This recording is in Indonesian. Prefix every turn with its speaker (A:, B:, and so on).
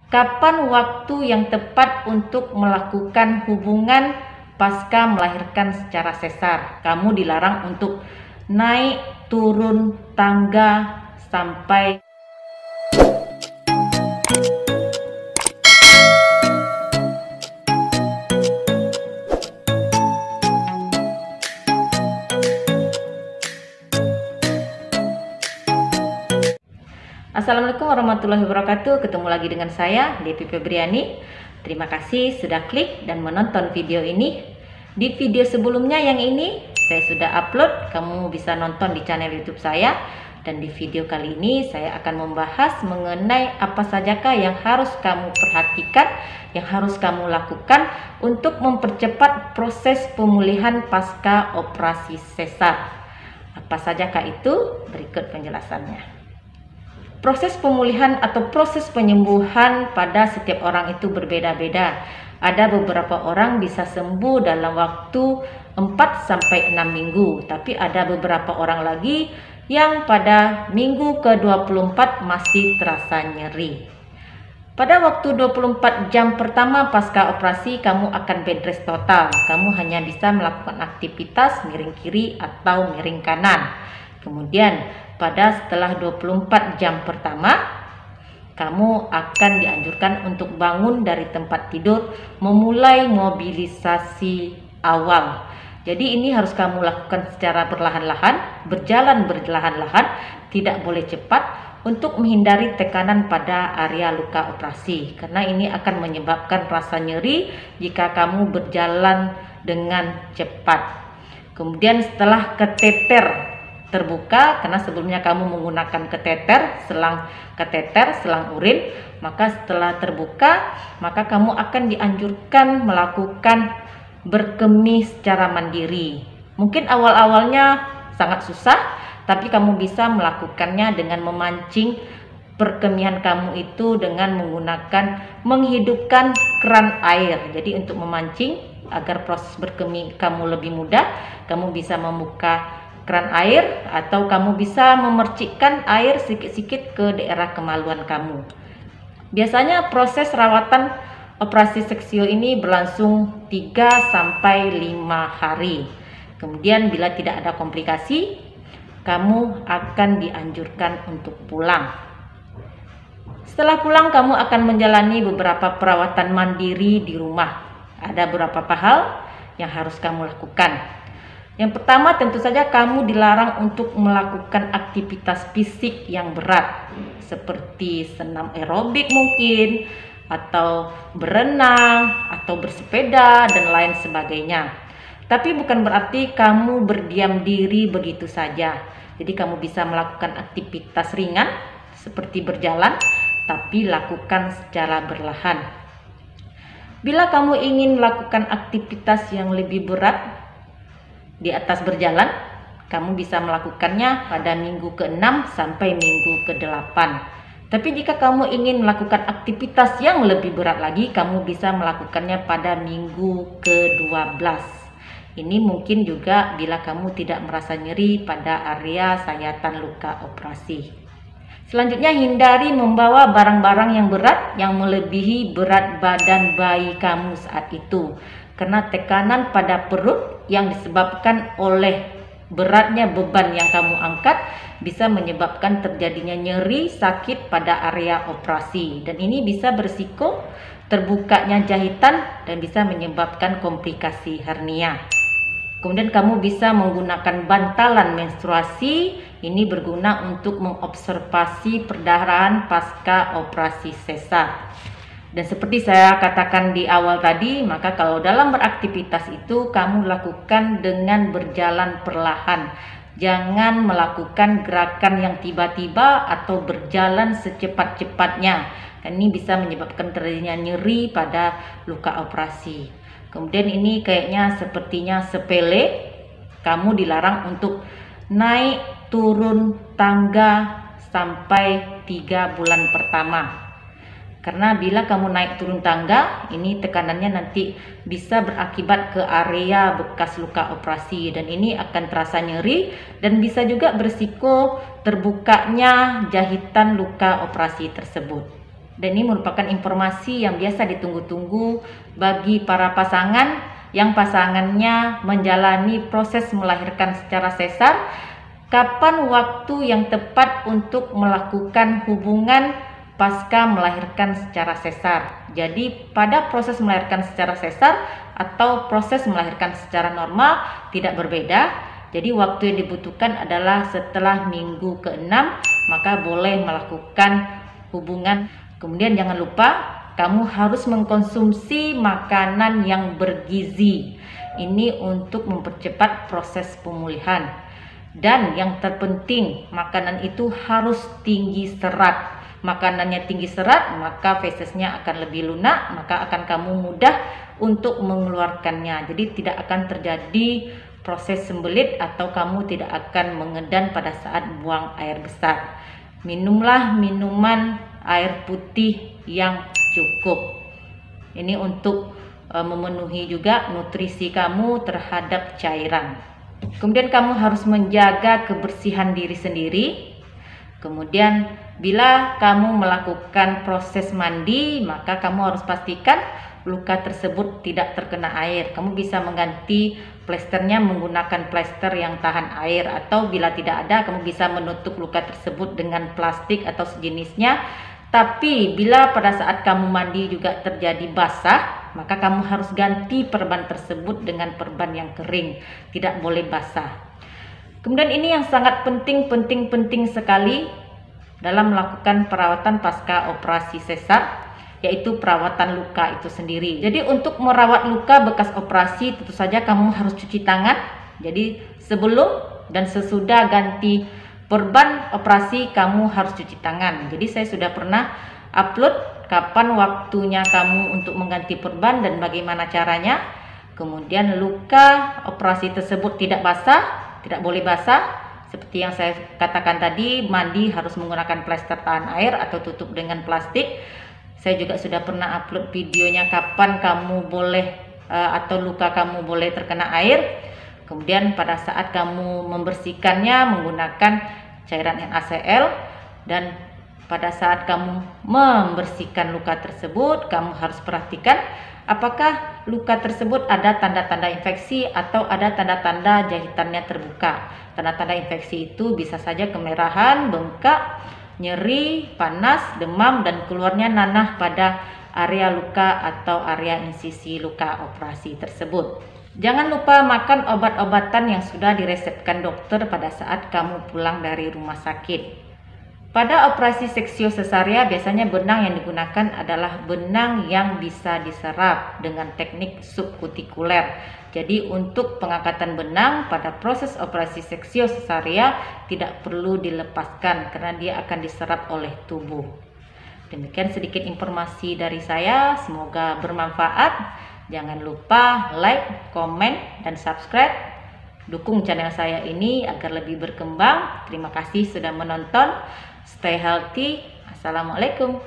A: Kapan waktu yang tepat untuk melakukan hubungan pasca melahirkan secara sesar? Kamu dilarang untuk naik turun tangga sampai Assalamualaikum warahmatullahi wabarakatuh. Ketemu lagi dengan saya, Devi Febriani. Terima kasih sudah klik dan menonton video ini. Di video sebelumnya yang ini saya sudah upload, kamu bisa nonton di channel YouTube saya. Dan di video kali ini saya akan membahas mengenai apa sajakah yang harus kamu perhatikan, yang harus kamu lakukan untuk mempercepat proses pemulihan pasca operasi sesar. Apa sajakah itu? Berikut penjelasannya. Proses pemulihan atau proses penyembuhan pada setiap orang itu berbeda-beda. Ada beberapa orang bisa sembuh dalam waktu 4-6 minggu, tapi ada beberapa orang lagi yang pada minggu ke-24 masih terasa nyeri. Pada waktu 24 jam pertama pasca operasi, kamu akan bed rest total. Kamu hanya bisa melakukan aktivitas miring kiri atau miring kanan. Kemudian pada setelah 24 jam pertama, kamu akan dianjurkan untuk bangun dari tempat tidur, memulai mobilisasi awal. Jadi ini harus kamu lakukan secara perlahan-lahan, berjalan berlahan-lahan, tidak boleh cepat, untuk menghindari tekanan pada area luka operasi. Karena ini akan menyebabkan rasa nyeri jika kamu berjalan dengan cepat. Kemudian setelah kateter terbuka, karena sebelumnya kamu menggunakan kateter selang urin, maka setelah terbuka, maka kamu akan dianjurkan melakukan berkemih secara mandiri. Mungkin awal-awalnya sangat susah, tapi kamu bisa melakukannya dengan memancing perkemihan kamu itu dengan menghidupkan keran air. Jadi untuk memancing agar proses berkemih kamu lebih mudah, kamu bisa membuka keran air atau kamu bisa memercikkan air sedikit-sedikit ke daerah kemaluan kamu. Biasanya proses rawatan operasi seksio ini berlangsung 3-5 hari. Kemudian bila tidak ada komplikasi, kamu akan dianjurkan untuk pulang. Setelah pulang, kamu akan menjalani beberapa perawatan mandiri di rumah. Ada beberapa hal yang harus kamu lakukan. Yang pertama, tentu saja kamu dilarang untuk melakukan aktivitas fisik yang berat, seperti senam aerobik mungkin, atau berenang, atau bersepeda, dan lain sebagainya. Tapi bukan berarti kamu berdiam diri begitu saja. Jadi kamu bisa melakukan aktivitas ringan, seperti berjalan, tapi lakukan secara berlahan. Bila kamu ingin melakukan aktivitas yang lebih berat, di atas berjalan, kamu bisa melakukannya pada minggu ke-6 sampai minggu ke-8. Tapi jika kamu ingin melakukan aktivitas yang lebih berat lagi, kamu bisa melakukannya pada minggu ke-12. Ini mungkin juga bila kamu tidak merasa nyeri pada area sayatan luka operasi. Selanjutnya, hindari membawa barang-barang yang berat yang melebihi berat badan bayi kamu saat itu. Karena tekanan pada perut yang disebabkan oleh beratnya beban yang kamu angkat bisa menyebabkan terjadinya nyeri sakit pada area operasi. Dan ini bisa berisiko terbukanya jahitan dan bisa menyebabkan komplikasi hernia. Kemudian kamu bisa menggunakan bantalan menstruasi. Ini berguna untuk mengobservasi perdarahan pasca operasi sesar. Dan seperti saya katakan di awal tadi, maka kalau dalam beraktivitas itu kamu lakukan dengan berjalan perlahan. Jangan melakukan gerakan yang tiba-tiba atau berjalan secepat-cepatnya. Ini bisa menyebabkan terjadinya nyeri pada luka operasi. Kemudian ini kayaknya sepertinya sepele. Kamu dilarang untuk naik turun tangga sampai 3 bulan pertama. Karena bila kamu naik turun tangga, ini tekanannya nanti bisa berakibat ke area bekas luka operasi. Dan ini akan terasa nyeri dan bisa juga berisiko terbukanya jahitan luka operasi tersebut. Dan ini merupakan informasi yang biasa ditunggu-tunggu bagi para pasangan yang pasangannya menjalani proses melahirkan secara sesar. Kapan waktu yang tepat untuk melakukan hubungan pasca melahirkan secara sesar? Jadi pada proses melahirkan secara sesar atau proses melahirkan secara normal tidak berbeda. Jadi waktu yang dibutuhkan adalah setelah minggu ke-6, maka boleh melakukan hubungan. Kemudian jangan lupa kamu harus mengkonsumsi makanan yang bergizi. Ini untuk mempercepat proses pemulihan. Dan yang terpenting, makanan itu harus tinggi serat. Makanannya tinggi serat, maka fesesnya akan lebih lunak, maka akan kamu mudah untuk mengeluarkannya. Jadi tidak akan terjadi proses sembelit atau kamu tidak akan mengedan pada saat buang air besar. Minumlah minuman air putih yang cukup. Ini untuk memenuhi juga nutrisi kamu terhadap cairan. Kemudian kamu harus menjaga kebersihan diri sendiri. Kemudian bila kamu melakukan proses mandi, maka kamu harus pastikan luka tersebut tidak terkena air. Kamu bisa mengganti plesternya menggunakan plester yang tahan air, atau bila tidak ada, kamu bisa menutup luka tersebut dengan plastik atau sejenisnya. Tapi bila pada saat kamu mandi juga terjadi basah, maka kamu harus ganti perban tersebut dengan perban yang kering, tidak boleh basah. Kemudian ini yang sangat penting sekali dalam melakukan perawatan pasca operasi sesar, yaitu perawatan luka itu sendiri. Jadi untuk merawat luka bekas operasi tentu saja kamu harus cuci tangan. Jadi sebelum dan sesudah ganti perban operasi kamu harus cuci tangan. Jadi saya sudah pernah upload kapan waktunya kamu untuk mengganti perban dan bagaimana caranya. Kemudian luka operasi tersebut tidak basah, tidak boleh basah. Seperti yang saya katakan tadi, mandi harus menggunakan plester tahan air atau tutup dengan plastik. Saya juga sudah pernah upload videonya kapan kamu boleh atau luka kamu boleh terkena air. Kemudian pada saat kamu membersihkannya menggunakan cairan NaCl, dan pada saat kamu membersihkan luka tersebut, kamu harus perhatikan apakah luka tersebut ada tanda-tanda infeksi atau ada tanda-tanda jahitannya terbuka. Tanda-tanda infeksi itu bisa saja kemerahan, bengkak, nyeri, panas, demam, dan keluarnya nanah pada area luka atau area insisi luka operasi tersebut. Jangan lupa makan obat-obatan yang sudah diresepkan dokter pada saat kamu pulang dari rumah sakit. Pada operasi seksio sesaria biasanya benang yang digunakan adalah benang yang bisa diserap dengan teknik subkutikuler. Jadi untuk pengangkatan benang pada proses operasi seksio sesaria tidak perlu dilepaskan karena dia akan diserap oleh tubuh. Demikian sedikit informasi dari saya, semoga bermanfaat. Jangan lupa like, komen, dan subscribe. Dukung channel saya ini agar lebih berkembang. Terima kasih sudah menonton. Stay healthy. Assalamualaikum.